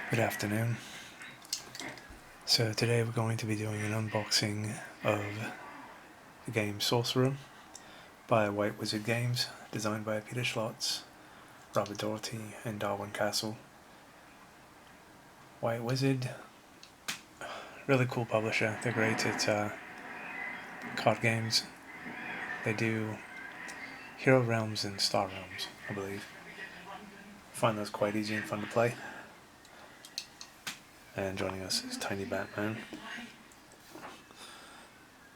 Good afternoon. So today we're going to be doing an unboxing of the game Sorcerers by White Wizard Games, designed by Peter Schlotz, Robert Doherty, and Darwin Castle. White Wizard, really cool publisher. They're great at card games. They do Hero Realms and Star Realms, I believe. I find those quite easy and fun to play. And joining us is Tiny Batman.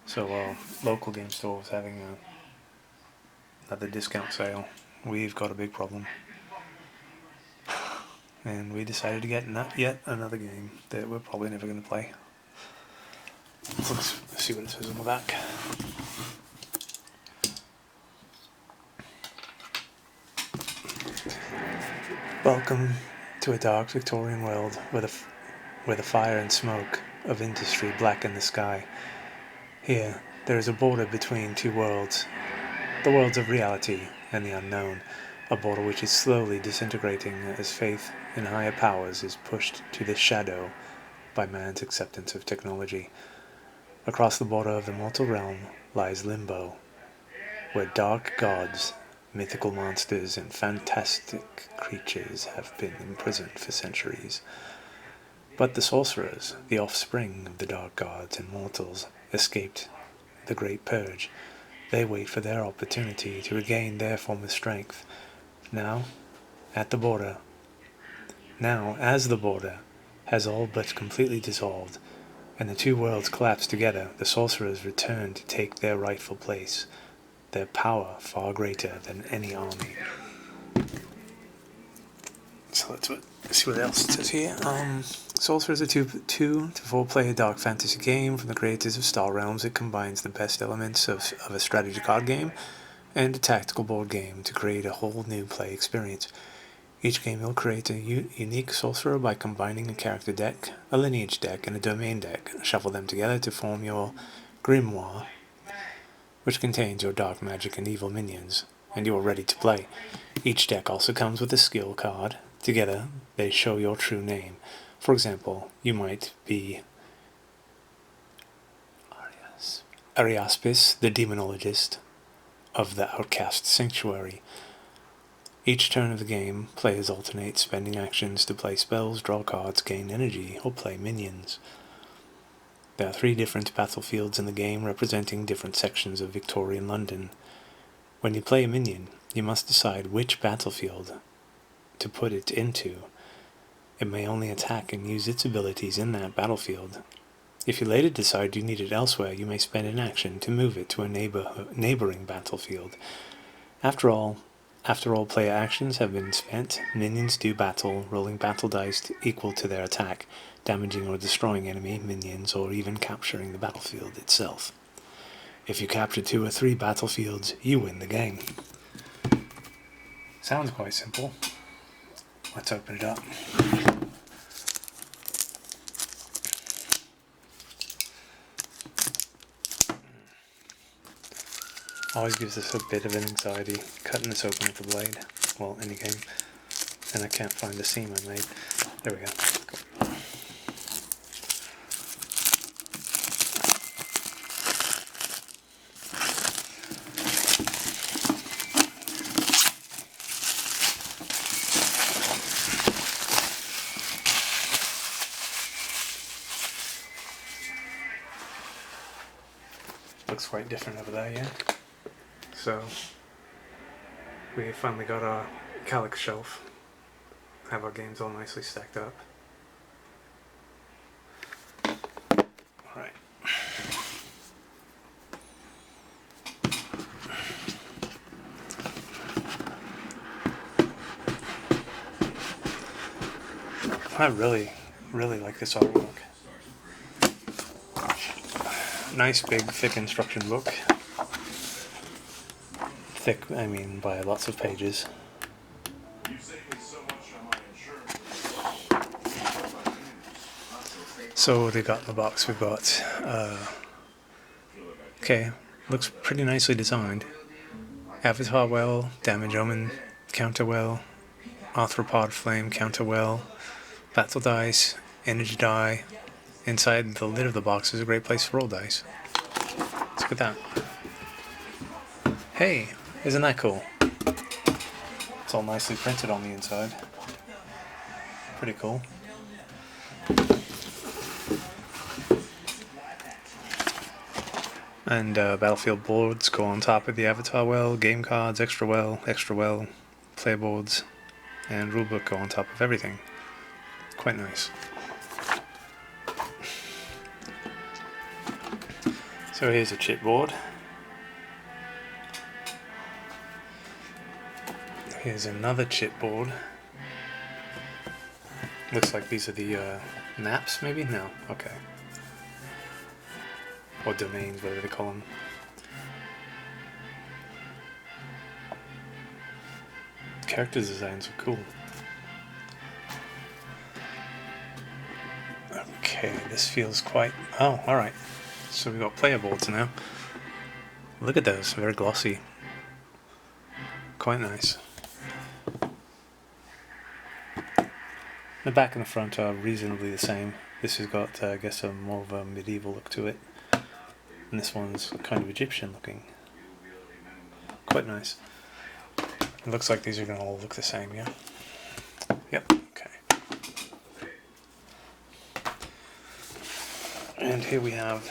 So while local game store was having another discount sale, we've got a big problem. And we decided to get yet another game that we're probably never going to play. Let's see what it says on the back. Welcome to a dark Victorian world where the fire and smoke of industry blacken the sky. Here, there is a border between two worlds, the worlds of reality and the unknown, a border which is slowly disintegrating as faith in higher powers is pushed to the shadow by man's acceptance of technology. Across the border of the mortal realm lies Limbo, where dark gods, mythical monsters, and fantastic creatures have been imprisoned for centuries. But the sorcerers, the offspring of the dark gods and mortals, escaped the Great Purge. They wait for their opportunity to regain their former strength. Now, as the border has all but completely dissolved, and the two worlds collapse together, the sorcerers return to take their rightful place, their power far greater than any army. So let's see what else it says here. Sorcerers is a 2 to 4 player dark fantasy game from the creators of Star Realms. It combines the best elements of a strategy card game and a tactical board game to create a whole new play experience. Each game will create a unique sorcerer by combining a character deck, a lineage deck, and a domain deck. Shuffle them together to form your grimoire, which contains your dark magic and evil minions, and you are ready to play. Each deck also comes with a skill card. Together, they show your true name. For example, you might be Ariaspis, the demonologist of the Outcast Sanctuary. Each turn of the game, players alternate spending actions to play spells, draw cards, gain energy, or play minions. There are 3 different battlefields in the game representing different sections of Victorian London. When you play a minion, you must decide which battlefield to put it into. It may only attack and use its abilities in that battlefield. If you later decide you need it elsewhere, you may spend an action to move it to a neighboring battlefield. After all player actions have been spent, minions do battle, rolling battle dice equal to their attack, damaging or destroying enemy minions, or even capturing the battlefield itself. If you capture 2 or 3 battlefields, you win the game. Sounds quite simple. Let's open it up. Always gives us a bit of an anxiety cutting this open with a blade. Well, any game. And I can't find the seam I made. There we go. Cool. Looks quite different over there, yeah? So, we finally got our Calyx shelf. Have our games all nicely stacked up. Alright. I really like this artwork. Nice big thick instruction book. Thick, I mean by lots of pages. So what we got in the box? We've got, okay, looks pretty nicely designed. Avatar Well, Damage Omen, Counter Well, Arthropod Flame, Counter Well, battle dice, energy die. Inside the lid of the box is a great place to roll dice. Let's look at that. Hey, isn't that cool? It's all nicely printed on the inside. Pretty cool. And battlefield boards go on top of the avatar well, game cards, extra well, player boards, and rulebook go on top of everything. Quite nice. So here's a chipboard. Here's another chipboard. Looks like these are the maps, maybe? No, okay. Or domains, whatever they call them. Character designs are cool. Okay, this feels quite... Oh, alright. So we got player boards now. Look at those, very glossy. Quite nice. The back and the front are reasonably the same. This has got, I guess, a more of a medieval look to it. And this one's kind of Egyptian looking. Quite nice. It looks like these are going to all look the same, yeah? Yep, okay. And here we have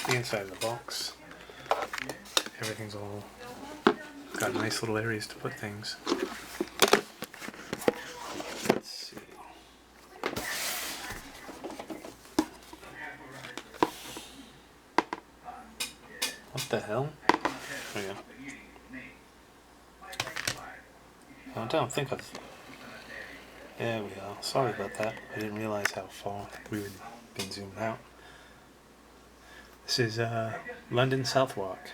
the inside of the box. Everything's all got nice little areas to put things. Let's see. What the hell? There we go. I don't think I've... There we are. Sorry about that. I didn't realise how far we had been zoomed out. This is London Southwark.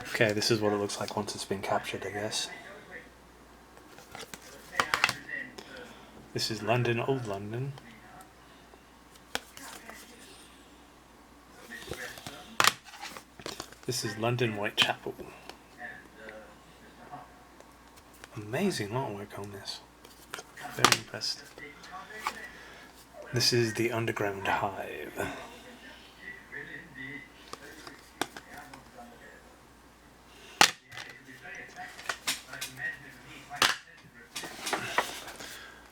Okay, this is what it looks like once it's been captured, I guess. This is London, Old London. This is London, Whitechapel. Amazing artwork on this. Very impressed. This is the Underground Hive.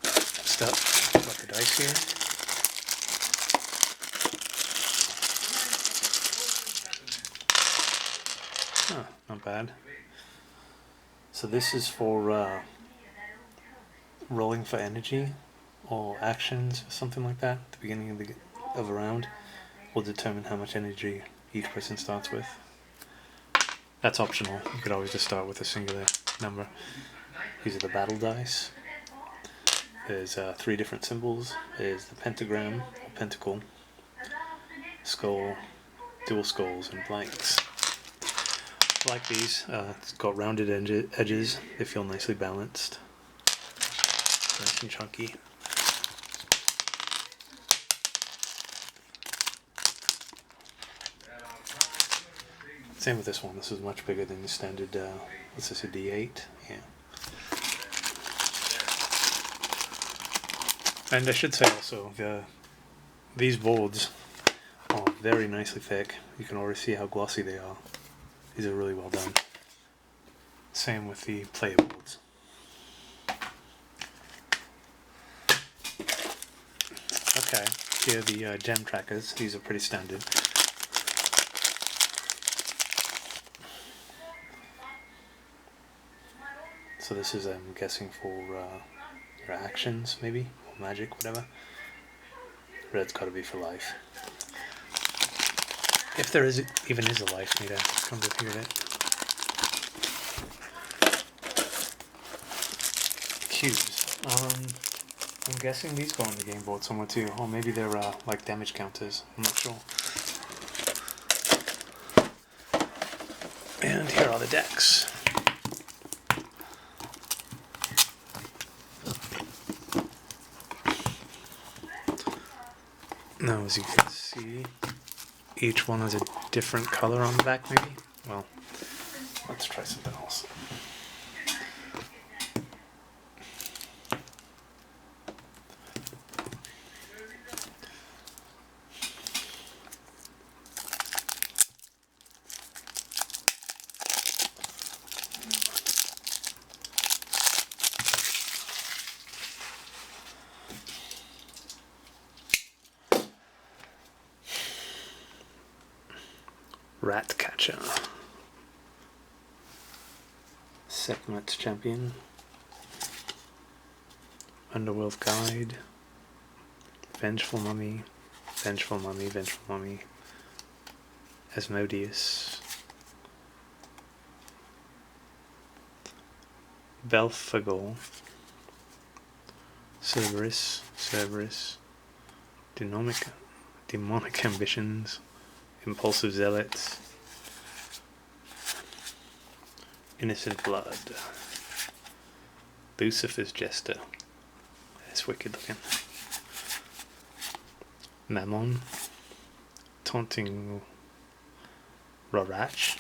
Next up, got the dice here. Huh, not bad. So this is for rolling for energy or actions or something like that. At the beginning of a round will determine how much energy each person starts with. That's optional. You could always just start with a singular number. These are the battle dice. There's 3 different symbols. There's the pentagram, or pentacle, skull, dual skulls, and blanks. I like these. It's got rounded edges. They feel nicely balanced. Nice and chunky. Same with this one. This is much bigger than the standard, what's this, a D8? Yeah. And I should say also, these boards are very nicely thick. You can already see how glossy they are. These are really well done. Same with the player boards. Okay, here are the gem trackers. These are pretty standard. So this is, I'm guessing, for your actions, maybe, or magic, whatever. Red's got to be for life. If there even is a life meter, come to think of it. Cubes. I'm guessing these go on the game board somewhere too, or maybe they're like damage counters. I'm not sure. And here are the decks. Now, as you can see, each one has a different color on the back, maybe? Well, let's try something else. Ratcatcher. Settlement Champion. Underworld Guide. Vengeful Mummy. Vengeful Mummy, Vengeful Mummy. Asmodeus. Belphegor. Cerberus. Demonic Ambitions. Impulsive Zealots. Innocent Blood. Lucifer's Jester. That's wicked looking. Mammon. Taunting Rorach.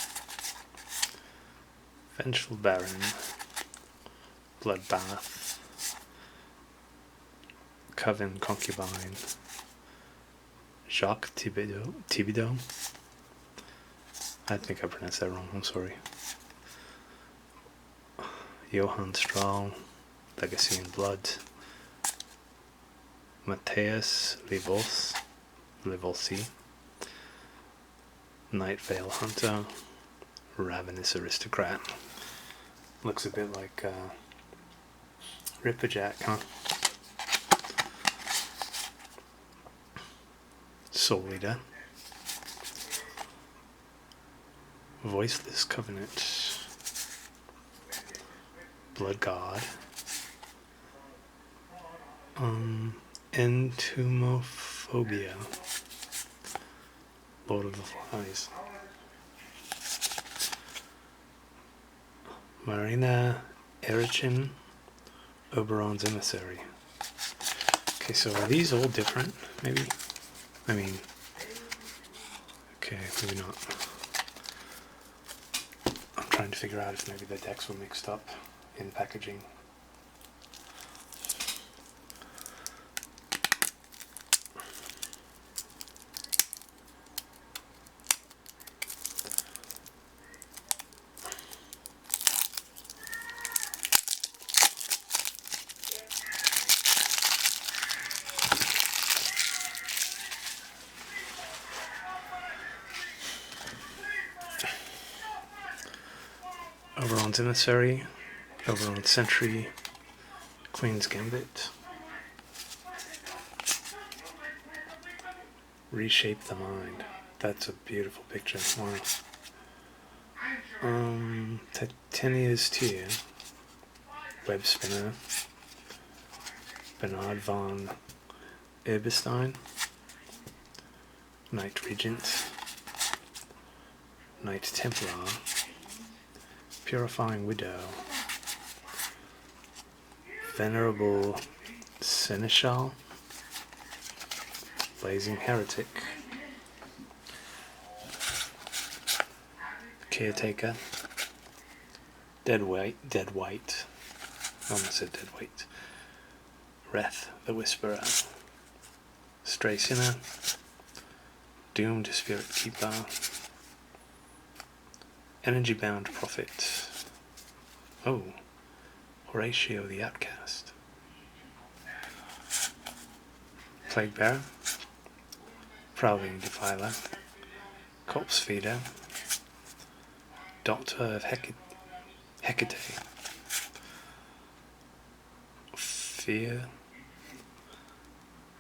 Vengeful Baron. Bloodbath. Coven Concubine. Jacques Thibodeau. I think I pronounced that wrong, I'm sorry. Johann Strahl. Legacy in Blood. Matthias Levolsi. Night Vale Hunter. Ravenous Aristocrat. Looks a bit like Ripperjack, huh? Soul Leader. Voiceless Covenant. Blood God. Entomophobia. Lord of the Flies. Marina Erichin. Oberon's Emissary. Okay, so are these all different, maybe? I mean, okay, maybe not. I'm trying to figure out if maybe the decks were mixed up in packaging. Oberon's Emissary, Oberon's Sentry, Queen's Gambit, Reshape the Mind. That's a beautiful picture. Wow. Titania's Tear, Web Spinner, Bernard von Eberstein, Knight Regent, Knight Templar, Purifying Widow, Venerable Seneschal, Blazing Heretic, Caretaker, Dead White, almost said Dead White, Wrath the Whisperer, Stray Sinner, Doomed Spirit Keeper, Energy Bound Prophet. Oh, Horatio the Outcast. Plague Bearer, Prowling Defiler, Corpse Feeder, Doctor of Hecate,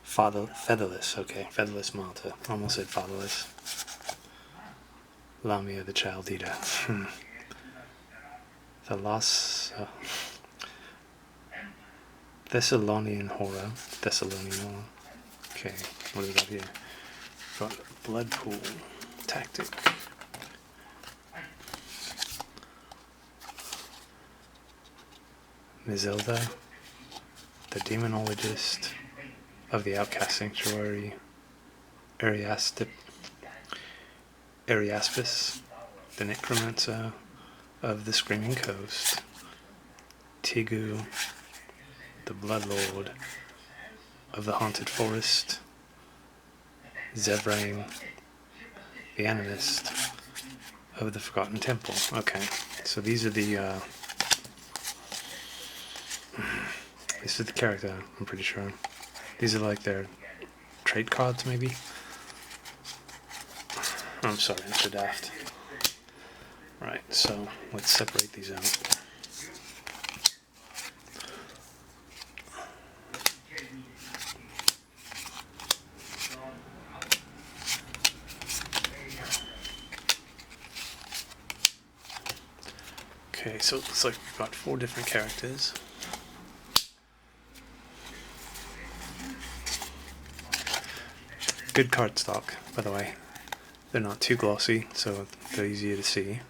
Featherless, okay, Featherless Martyr, almost said Fatherless. Lamia the Child Eater. The Last Thessalonian Horror. Okay, what do we got here? Got Blood Pool Tactic. Mizilda, the Demonologist of the Outcast Sanctuary. Ariaspis, the Necromancer of the Screaming Coast. Tigu, the Bloodlord of the Haunted Forest. Zevrain, the Animist of the Forgotten Temple. Okay, so these are the this is the character, I'm pretty sure. These are like their trade cards, maybe? I'm sorry, I'm so daft. Right, so let's separate these out. Okay, so it looks like we've got 4 different characters. Good cardstock, by the way. They're not too glossy, so they're easier to see.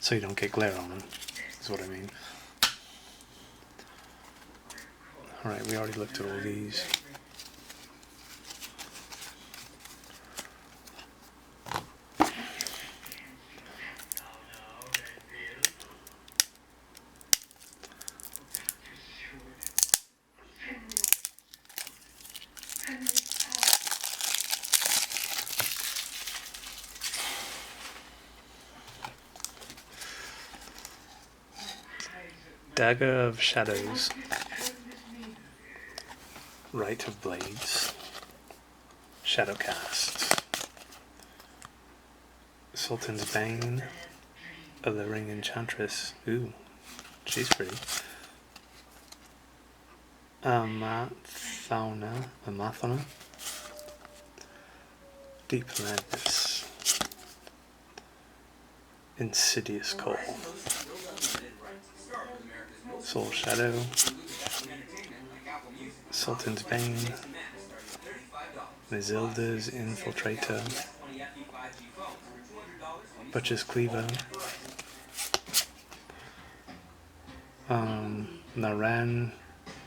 So you don't get glare on them, is what I mean. Alright, we already looked at all these. Dagger of Shadows, Rite of Blades, Shadowcast, Sultan's Bane, Alluring Enchantress, ooh, she's pretty, Amathona, Deep Madness, Insidious Call, Soul Shadow, Sultan's Bane, Mazilda's Infiltrator, Butcher's Cleaver,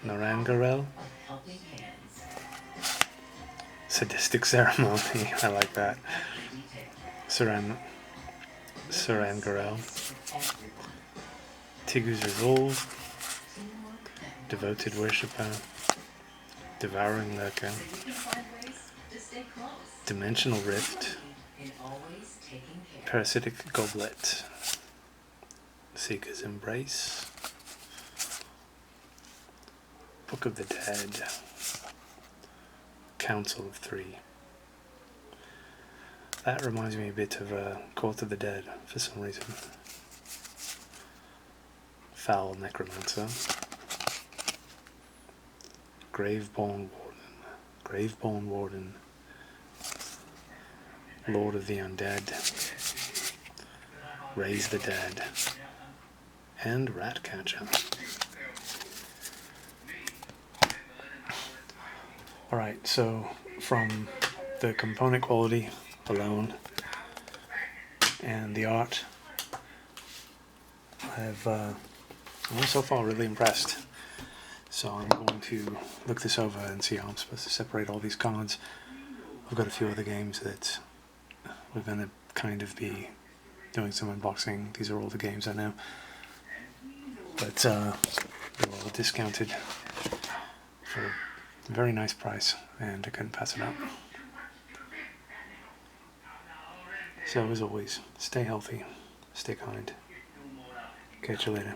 Narangarel, Sadistic Ceremony, I like that, Sarangarel, Tigu's Resolve, Devoted Worshipper, Devouring Lurker, Dimensional Rift, Parasitic Goblet, Seeker's Embrace, Book of the Dead, Council of 3. That reminds me a bit of Court of the Dead for some reason. Foul Necromancer, Graveborn Warden, Lord of the Undead, Raise the Dead, and Ratcatcher. Alright, so from the component quality alone and the art, I'm so far really impressed. So I'm going to look this over and see how I'm supposed to separate all these cards. I've got a few other games that we're going to kind of be doing some unboxing. These are all the games I know. But they're all discounted for a very nice price, and I couldn't pass it up. So as always, stay healthy, stay kind. Catch you later.